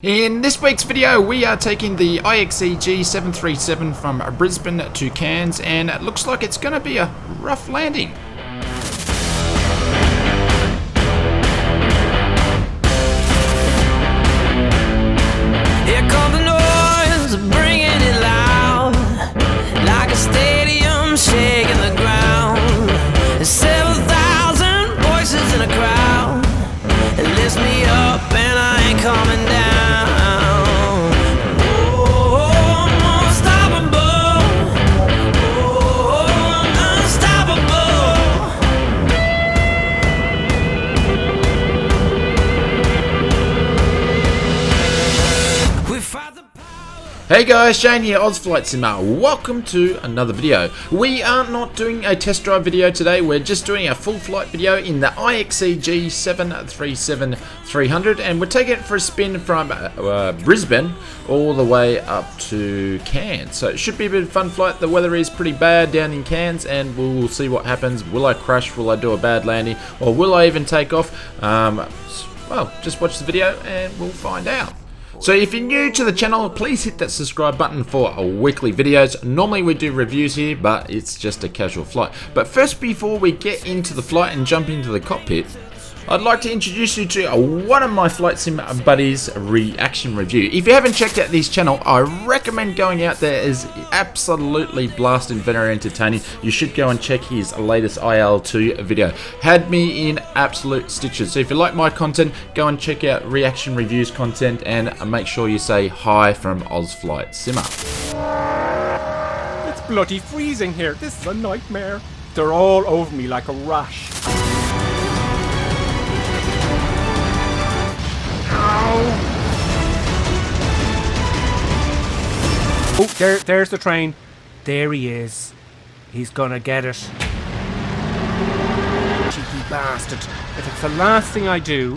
In this week's video, we are taking the IXEG 737 from Brisbane to Cairns, and it looks like it's going to be a rough landing. Here comes the noise, bringing it loud, like a stadium shaking the ground. There's several thousand voices in a crowd. It lifts me up and I ain't coming down. Hey guys, Shane here, Flight Simmer. Welcome to another video. We are not doing a test drive video today, we're just doing a full flight video in the IXEG 737-300, and we're taking it for a spin from Brisbane all the way up to Cairns. So it should be a bit of a fun flight. The weather is pretty bad down in Cairns, and we'll see what happens. Will I crash? Will I do a bad landing? Or will I even take off? Well, just watch the video and we'll find out. So if you're new to the channel, please hit that subscribe button for weekly videos. Normally we do reviews here, but it's just a casual flight. But first, before we get into the flight and jump into the cockpit, I'd like to introduce you to one of my Flight Sim buddies' reaction review. If you haven't checked out this channel, I recommend going out there. It's absolutely blasting, very entertaining. You should go and check his latest IL2 video. Had me in absolute stitches. So if you like my content, go and check out reaction reviews content, and make sure you say hi from Flight Simmer. It's bloody freezing here. This is a nightmare. They're all over me like a rash. Oh, there's the train. There he is. He's gonna get it. Cheeky bastard. If it's the last thing I do...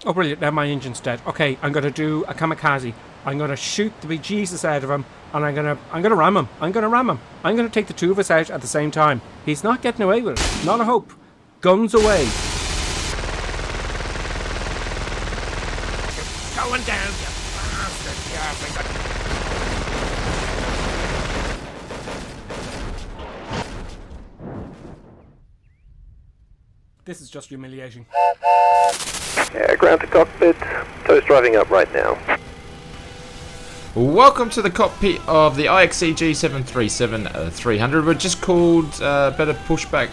Oh, brilliant. Now my engine's dead. Okay, I'm gonna do a kamikaze. I'm gonna shoot the bejesus out of him, and I'm gonna ram him. I'm gonna take the two of us out at the same time. He's not getting away with it. Not a hope. Guns away. Going down, you bastard. This is just humiliating. Yeah, ground to cockpit. Toast driving up right now. Welcome to the cockpit of the IXEG 737-300. We're just called better pushback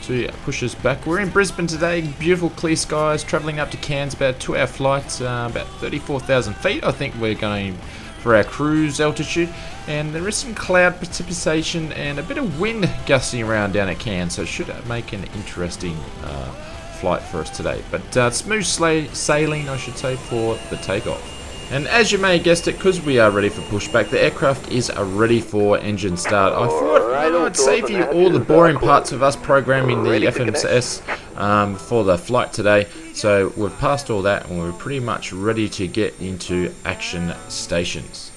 to push us back. We're in Brisbane today, beautiful clear skies, travelling up to Cairns, about a 2-hour flight, about 34,000 feet I think we're going for our cruise altitude, and there is some cloud precipitation and a bit of wind gusting around down at Cairns, so it should make an interesting flight for us today. But smooth sailing, I should say, for the takeoff. And as you may have guessed it, because we are ready for pushback, the aircraft is ready for engine start. I thought I'd save you all the boring parts of us programming the FMS for the flight today. So we've passed all that and we're pretty much ready to get into action stations.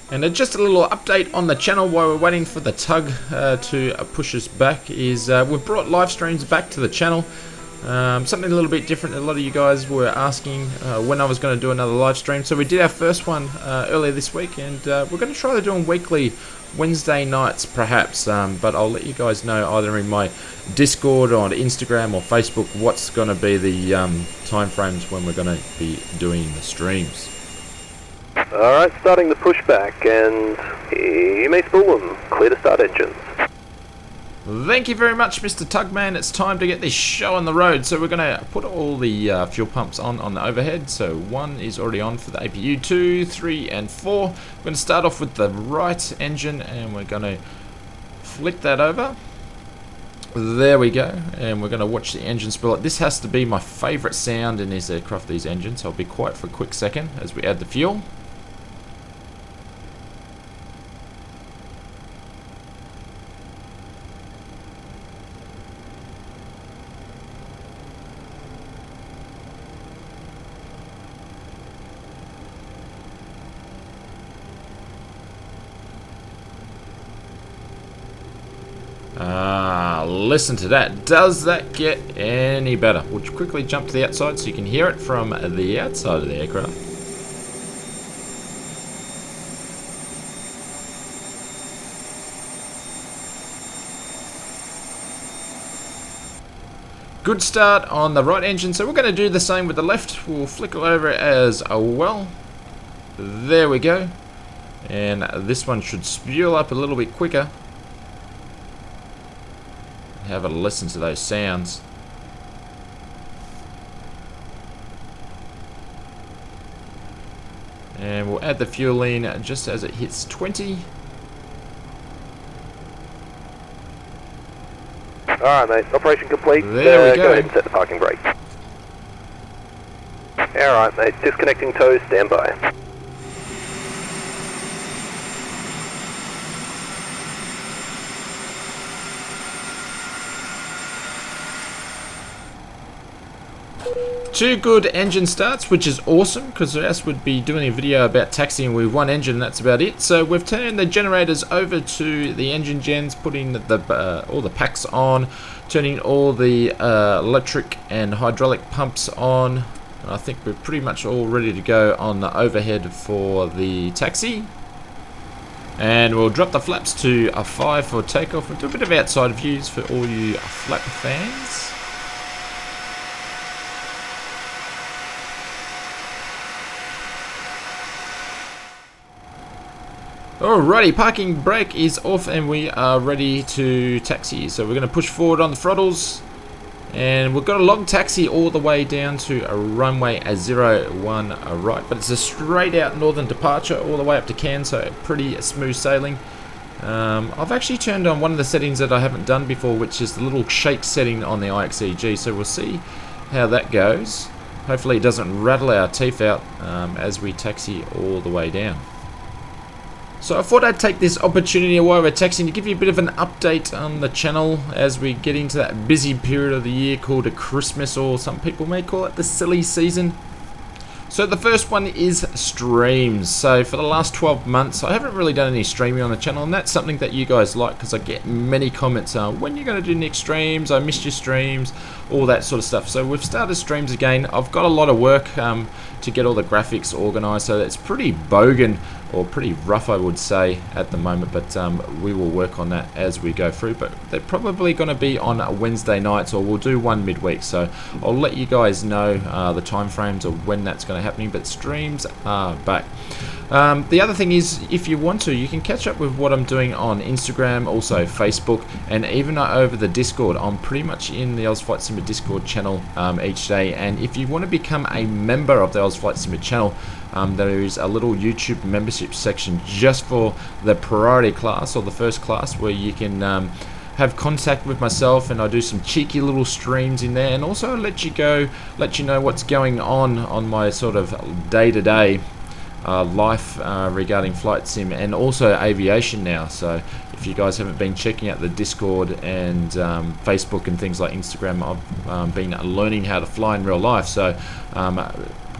And just a little update on the channel while we're waiting for the tug to push us back is we've brought live streams back to the channel. Something a little bit different. A lot of you guys were asking when I was going to do another live stream, so we did our first one earlier this week, and we're going to try to do them weekly Wednesday nights perhaps, but I'll let you guys know either in my Discord or on Instagram or Facebook what's going to be the time frames when we're going to be doing the streams. Alright, starting the pushback, and you may spool them. Clear to start engines. Thank you very much, Mr. Tugman. It's time to get this show on the road. So we're going to put all the fuel pumps on the overhead. So 1 is already on for the APU, 2, 3 and 4. We're going to start off with the right engine, and we're going to flick that over. There we go. And we're going to watch the engine spool up. This has to be my favourite sound in this aircraft, these engines. So I'll be quiet for a quick second as we add the fuel. listen to that. Does that get any better? We'll quickly jump to the outside so you can hear it from the outside of the aircraft. Good start on the right engine, so we're going to do the same with the left. We'll flick it over as well. There we go. And this one should spew up a little bit quicker. Have a listen to those sounds. And we'll add the fuel in just as it hits 20. Alright mate, operation complete. There we go. Go ahead and set the parking brake. Alright mate, disconnecting toes, stand by. Two good engine starts, which is awesome because else we'd be doing a video about taxiing with one engine and that's about it. So we've turned the generators over to the engine gens, putting all the packs on, turning all the electric and hydraulic pumps on. I think we're pretty much all ready to go on the overhead for the taxi. And we'll drop the flaps to a 5 for takeoff. We'll do a bit of outside views for all you flap fans. Alrighty, parking brake is off and we are ready to taxi. So we're going to push forward on the throttles. And we've got a long taxi all the way down to a runway 01 right. But it's a straight out northern departure all the way up to Cairns, so pretty smooth sailing. I've actually turned on one of the settings that I haven't done before, which is the little shake setting on the IXEG. So we'll see how that goes. Hopefully it doesn't rattle our teeth out as we taxi all the way down. So I thought I'd take this opportunity while we're taxiing to give you a bit of an update on the channel as we get into that busy period of the year called a Christmas, or some people may call it the silly season. So the first one is streams. So for the last 12 months I haven't really done any streaming on the channel, and that's something that you guys like because I get many comments on when you're going to do next streams, I missed your streams, all that sort of stuff. So we've started streams again. I've got a lot of work to get all the graphics organized, so it's pretty bogan or pretty rough I would say at the moment, but we will work on that as we go through. But they're probably going to be on Wednesday nights, or we'll do one midweek, so I'll let you guys know the time frames of when that's going to happen, but streams are back. The other thing is, if you want to, you can catch up with what I'm doing on Instagram, also Facebook, and even over the Discord. I'm pretty much in the Oz Flight Simulator Discord channel each day, and if you want to become a member of the Oz Flight Simulator channel, there is a little YouTube membership section just for the priority class or the first class, where you can have contact with myself, and I do some cheeky little streams in there, and also let you know what's going on my sort of day-to-day life regarding flight sim and also aviation now. So if you guys haven't been checking out the Discord and Facebook and things like Instagram, I've been learning how to fly in real life, so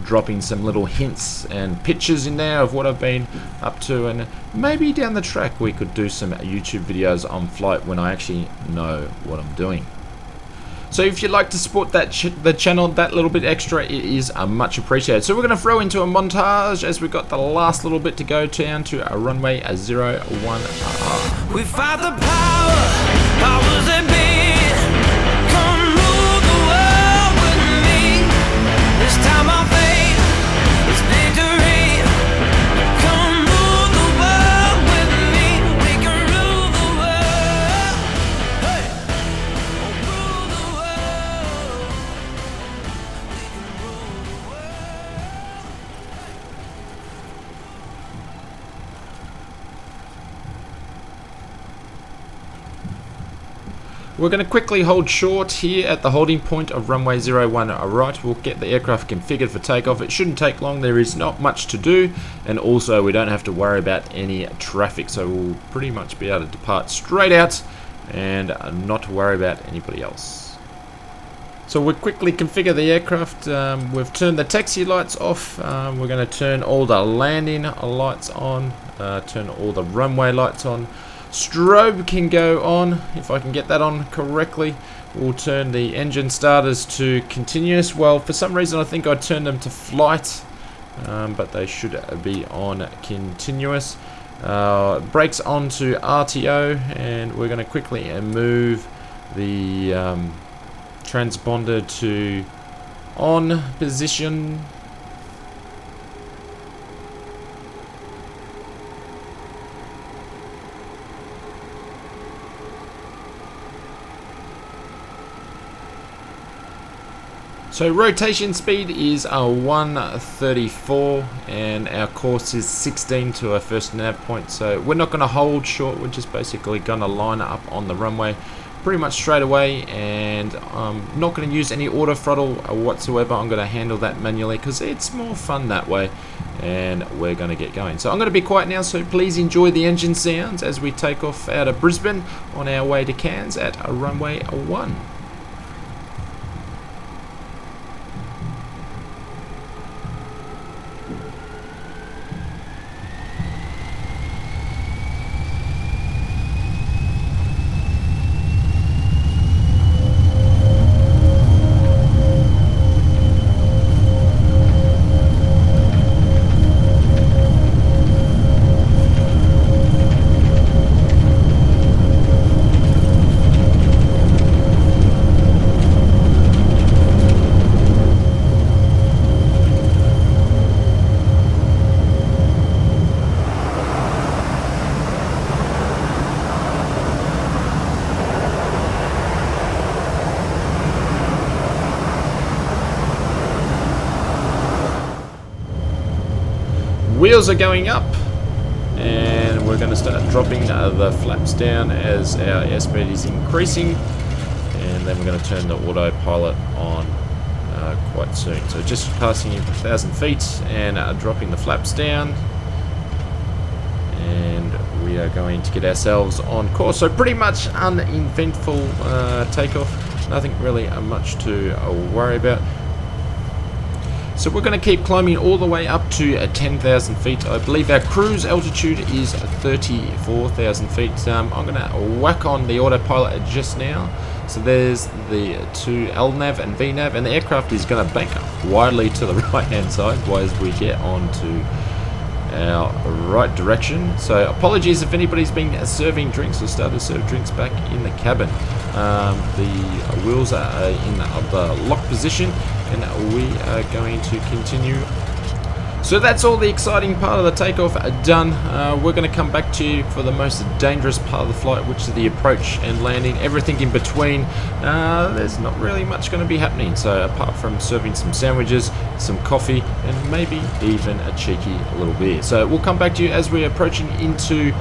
dropping some little hints and pictures in there of what I've been up to, and maybe down the track we could do some YouTube videos on flight when I actually know what I'm doing. So if you'd like to support the channel that little bit extra, it is much appreciated. So we're going to throw into a montage as we've got the last little bit to go down to a runway 01. We fight the powers that be. Come rule the world with me. This time I'll fade. It's victory. Come rule the world with me. We can rule the world. Hey, rule the world. We can rule the world. We're going to quickly hold short here at the holding point of runway 01 right. We'll get the aircraft configured for takeoff. It shouldn't take long. There is not much to do, and also we don't have to worry about any traffic, so we'll pretty much be able to depart straight out and not worry about anybody else. So we'll quickly configure the aircraft. We've turned the taxi lights off. We're going to turn all the landing lights on, turn all the runway lights on. strobe can go on, if I can get that on correctly. We'll turn the engine starters to continuous. Well, for some reason I think I turned them to flight, but they should be on continuous. Brakes onto RTO, and we're going to quickly move the transponder to on position. So rotation speed is 134, and our course is 16 to our first nav point. So we're not going to hold short, we're just basically going to line up on the runway pretty much straight away, and I'm not going to use any auto throttle whatsoever. I'm going to handle that manually because it's more fun that way, and we're going to get going. So I'm going to be quiet now, so please enjoy the engine sounds as we take off out of Brisbane on our way to Cairns at runway 1. Wheels are going up, and we're going to start dropping the flaps down as our airspeed is increasing, and then we're going to turn the autopilot on quite soon. So just passing in 1,000 feet and dropping the flaps down, and we are going to get ourselves on course. So pretty much uneventful takeoff, nothing really much to worry about. So we're going to keep climbing all the way up to 10,000 feet. I believe our cruise altitude is 34,000 feet. I'm going to whack on the autopilot just now. So there's the two LNAV and VNAV, and the aircraft is going to bank widely to the right hand side as we get onto our right direction. So apologies if anybody's been serving drinks or started to serve drinks back in the cabin. The wheels are in the lock position, and we are going to continue. So that's all the exciting part of the takeoff done. We're going to come back to you for the most dangerous part of the flight, which is the approach and landing. Everything in between, there's not really much going to be happening. So apart from serving some sandwiches, some coffee, and maybe even a cheeky little beer. So we'll come back to you as we're approaching into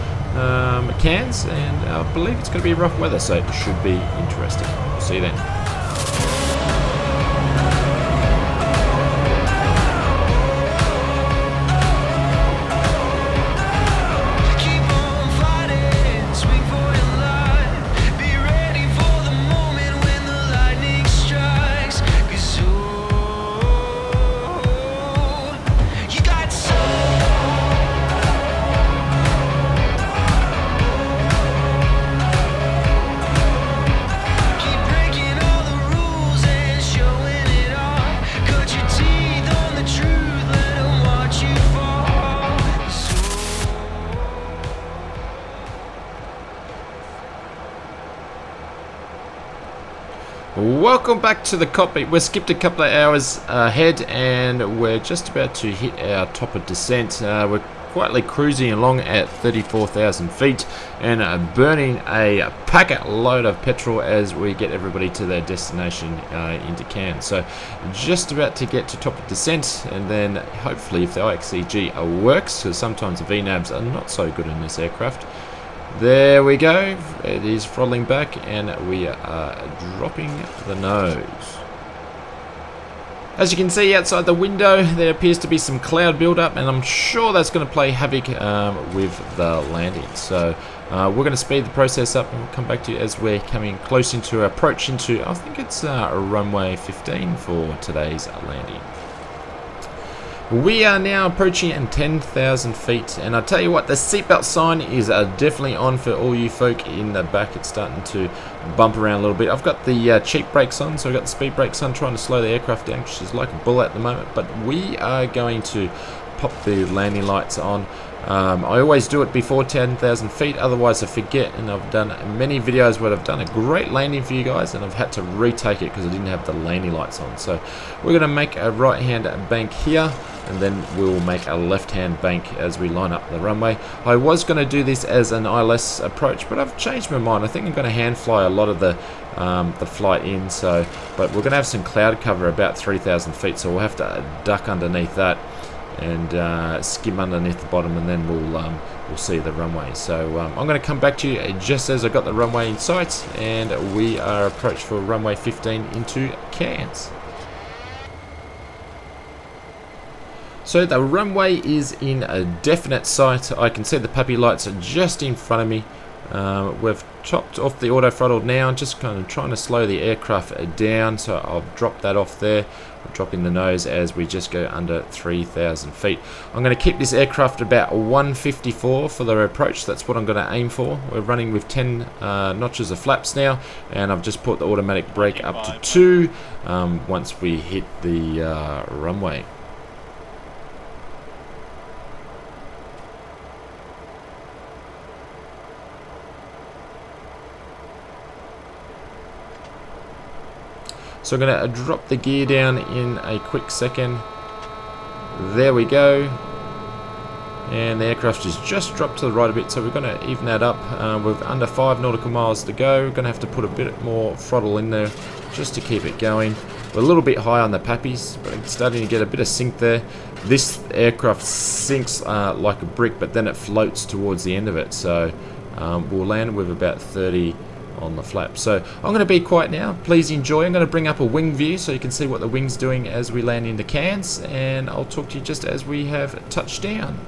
Cairns, and I believe it's going to be rough weather, so it should be interesting. We'll see you then. Welcome back to the cockpit. We're skipped a couple of hours ahead, and we're just about to hit our top of descent. We're quietly cruising along at 34,000 feet and burning a packet load of petrol as we get everybody to their destination into Cairns. So just about to get to top of descent, and then hopefully if the IXEG works, because sometimes the VNAVs are not so good in this aircraft. There we go, it is throttling back, and we are dropping the nose. As you can see outside the window, there appears to be some cloud buildup, and I'm sure that's going to play havoc with the landing. So we're going to speed the process up, and we'll come back to you as we're coming close into approach into, I think it's runway 15 for today's landing. We are now approaching 10,000 feet, and I tell you what, the seatbelt sign is definitely on for all you folk in the back. It's starting to bump around a little bit. I've got the cheap brakes on, so I've got the speed brakes on, trying to slow the aircraft down, which is like a bull at the moment, but we are going to pop the landing lights on. I always do it before 10,000 feet, otherwise I forget, and I've done many videos where I've done a great landing for you guys and I've had to retake it because I didn't have the landing lights on. So we're going to make a right hand bank here, and then we'll make a left hand bank as we line up the runway. I was going to do this as an ILS approach, but I've changed my mind. I think I'm going to hand fly a lot of the flight in, but we're going to have some cloud cover about 3,000 feet, so we'll have to duck underneath that and skim underneath the bottom, and then we'll see the runway. So I'm going to come back to you just as I got the runway in sight, and we are approached for runway 15 into Cairns. So the runway is in a definite sight. I can see the puppy lights are just in front of me. We've chopped off the auto throttle now, just kind of trying to slow the aircraft down, so I'll drop that off there. I'm dropping the nose as we just go under 3,000 feet. I'm going to keep this aircraft about 154 for the approach. That's what I'm going to aim for. We're running with 10 notches of flaps now, and I've just put the automatic brake up to 2 once we hit the runway. So I'm going to drop the gear down in a quick second. There we go. And the aircraft is just dropped to the right a bit, so we're going to even that up. We're under 5 nautical miles to go. We're going to have to put a bit more throttle in there just to keep it going. We're a little bit high on the pappies, but it's starting to get a bit of sink there. This aircraft sinks like a brick, but then it floats towards the end of it. So we'll land with about 30 on the flap. So I'm going to be quiet now. Please enjoy. I'm going to bring up a wing view so you can see what the wing's doing as we land into Cairns, and I'll talk to you just as we have touched down.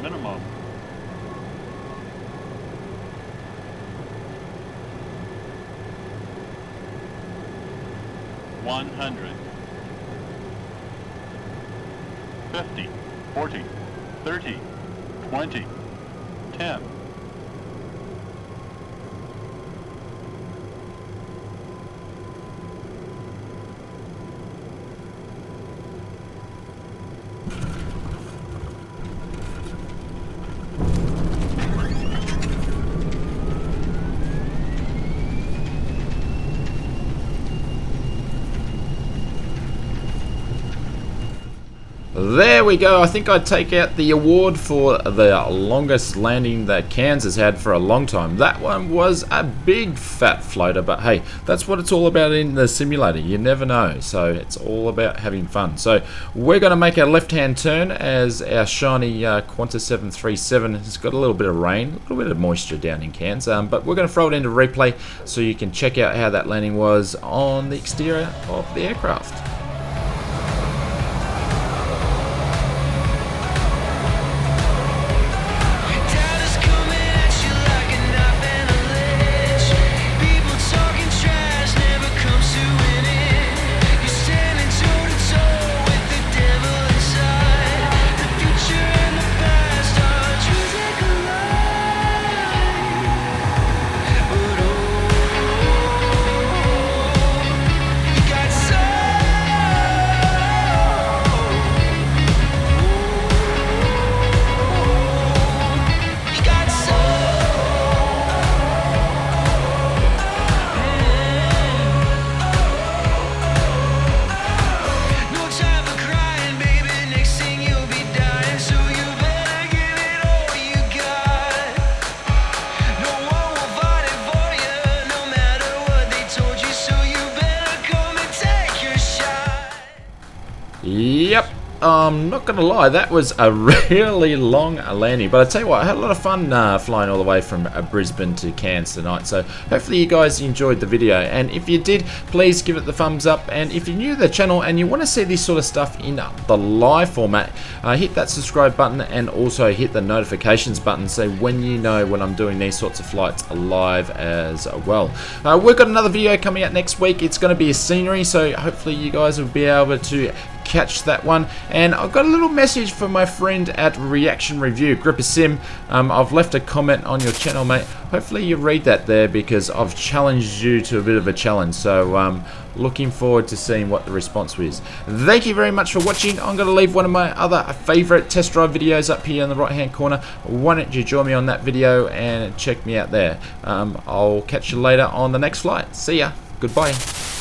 Minimum. $100. 50, 40, 30, 20, 10. There we go. I think I'd take out the award for the longest landing that Cairns has had for a long time. That one was a big fat floater, but hey, that's what it's all about in the simulator. You never know, so it's all about having fun. So we're going to make a left-hand turn as our shiny Qantas 737 has got a little bit of rain, a little bit of moisture down in Cairns, but we're going to throw it into replay so you can check out how that landing was on the exterior of the aircraft. Yep. Not gonna lie, that was a really long landing, but I tell you what, I had a lot of fun flying all the way from Brisbane to Cairns tonight, so hopefully you guys enjoyed the video, and if you did, please give it the thumbs up, and if you're new to the channel and you want to see this sort of stuff in the live format, hit that subscribe button and also hit the notifications button so when you know when I'm doing these sorts of flights live as well. We've got another video coming out next week. It's going to be a scenery, so hopefully you guys will be able to catch that one. And I've got a little message from my friend at Reaction Review, Gripper Sim. I've left a comment on your channel, mate. Hopefully you read that there, because I've challenged you to a bit of a challenge, so looking forward to seeing what the response is. Thank you very much for watching. I'm going to leave one of my other favorite test drive videos up here in the right hand corner. Why don't you join me on that video and check me out there. I'll catch you later on the next flight. See ya. Goodbye.